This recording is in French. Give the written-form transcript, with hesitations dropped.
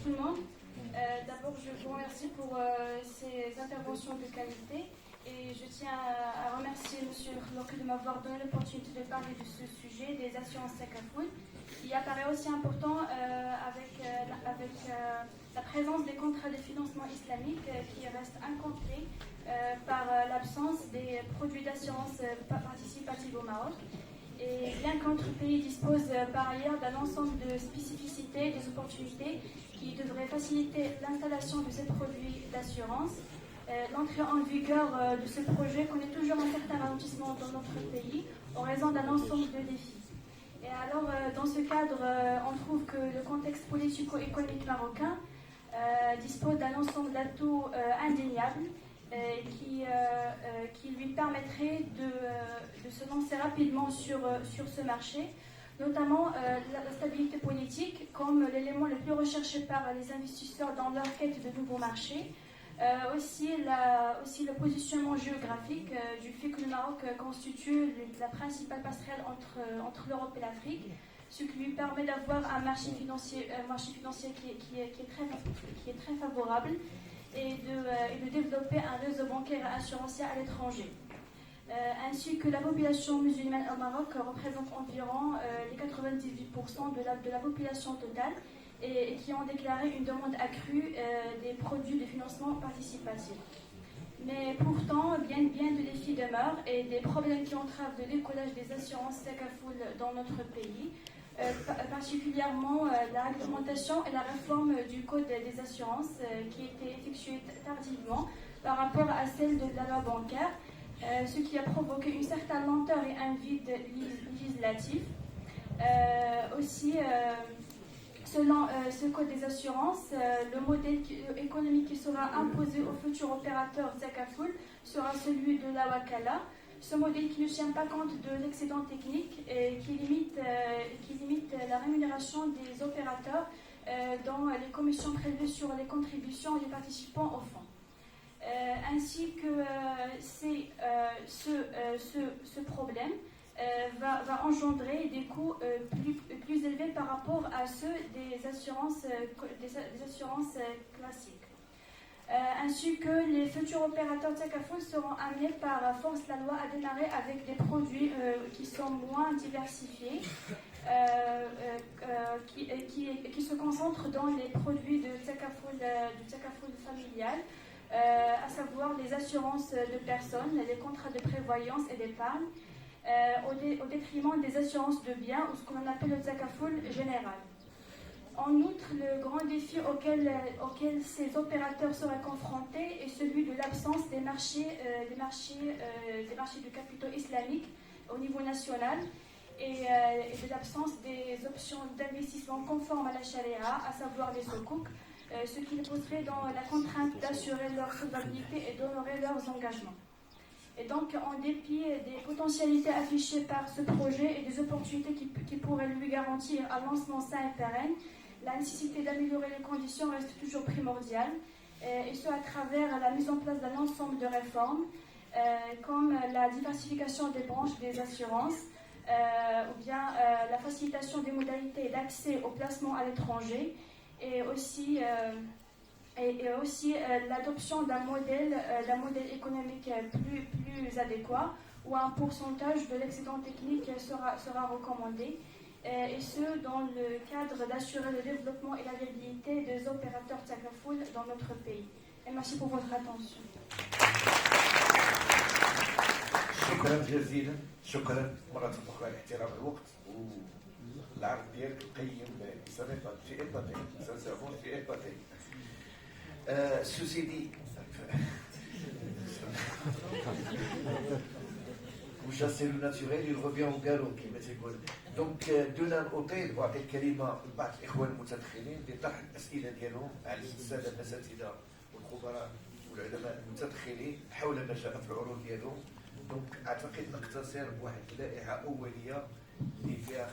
tout le monde. D'abord, je vous remercie pour ces interventions de qualité et je tiens à remercier M. Khloqi de m'avoir donné l'opportunité de parler de ce sujet des assurances Takaful. Il apparaît aussi important avec la présence des contrats de financement islamique qui restent incomplets par l'absence des produits d'assurance participative au Maroc. Et bien que notre pays dispose par ailleurs d'un ensemble de spécificités et des opportunités qui devraient faciliter l'installation de ces produits d'assurance, l'entrée en vigueur de ce projet connaît toujours un certain ralentissement dans notre pays en raison d'un ensemble de défis. Et alors, dans ce cadre, on trouve que le contexte politico-économique marocain dispose d'un ensemble d'atouts indéniables qui lui permettrait de se lancer rapidement sur ce marché, notamment la stabilité politique comme l'élément le plus recherché par les investisseurs dans leur quête de nouveaux marchés, aussi le positionnement géographique du fait que le Maroc constitue la principale passerelle entre l'Europe et l'Afrique, ce qui lui permet d'avoir un marché financier qui est très favorable et de développer un réseau bancaire et assurantiel à l'étranger. Ainsi que la population musulmane au Maroc représente environ les 98% de la population totale et qui ont déclaré une demande accrue des produits de financement participatif. Mais pourtant, bien de défis demeurent et des problèmes qui entravent le décollage des assurances Takaful dans notre pays, particulièrement la réglementation et la réforme du code des assurances qui a été effectuée tardivement par rapport à celle de la loi bancaire, ce qui a provoqué une certaine lenteur et un vide législatif. Selon ce code des assurances, le modèle économique qui sera imposé aux futurs opérateurs Takaful sera celui de la Wakala. Ce modèle qui ne tient pas compte de l'excédent technique et qui limite la rémunération des opérateurs dans les commissions prélevées sur les contributions des participants au fonds. Ainsi que ce problème va engendrer des coûts plus élevés par rapport à ceux des assurances classiques. Ainsi que les futurs opérateurs Takaful seront amenés par force de la loi à démarrer avec des produits qui sont moins diversifiés, qui se concentrent dans les produits du Takaful familial, à savoir les assurances de personnes, les contrats de prévoyance et d'épargne, au détriment des assurances de biens ou ce qu'on appelle le Takaful général. En outre, le grand défi auquel ces opérateurs seraient confrontés est celui de l'absence des marchés de capitaux islamiques au niveau national et de l'absence des options d'investissement conformes à la charia, à savoir les sukuk, ce qui les poserait dans la contrainte d'assurer leur solvabilité et d'honorer leurs engagements. Et donc, en dépit des potentialités affichées par ce projet et des opportunités qui pourraient lui garantir un lancement sain et pérenne, la nécessité d'améliorer les conditions reste toujours primordiale, et ce à travers la mise en place d'un ensemble de réformes, comme la diversification des branches des assurances, ou bien la facilitation des modalités d'accès au placement à l'étranger, et aussi l'adoption d'un modèle économique plus adéquat, où un pourcentage de l'excédent technique sera recommandé, et ce dans le cadre d'assurer le développement et la viabilité des opérateurs Takaful dans notre pays. Et merci pour votre attention. شكرا جزيلا. شكرا مرة أخرى لاحترام الوقت والعرض ديالك قيم في إبطي سنسافون في إبطي. Ceci dit, وشاسي لو ناتوريل يرفيان او galop كما تيقول. دونك دونا الاوتيل واعطي الكلمه لبعض الاخوان المتدخلين لطرح الاسئله ديالهم على الساده الاساتذه والخبراء والعلماء المتدخلين حول ما جاء في العروض ديالهم. دونك اعتقد نقتصر بواحد اللائحه اوليه اللي فيها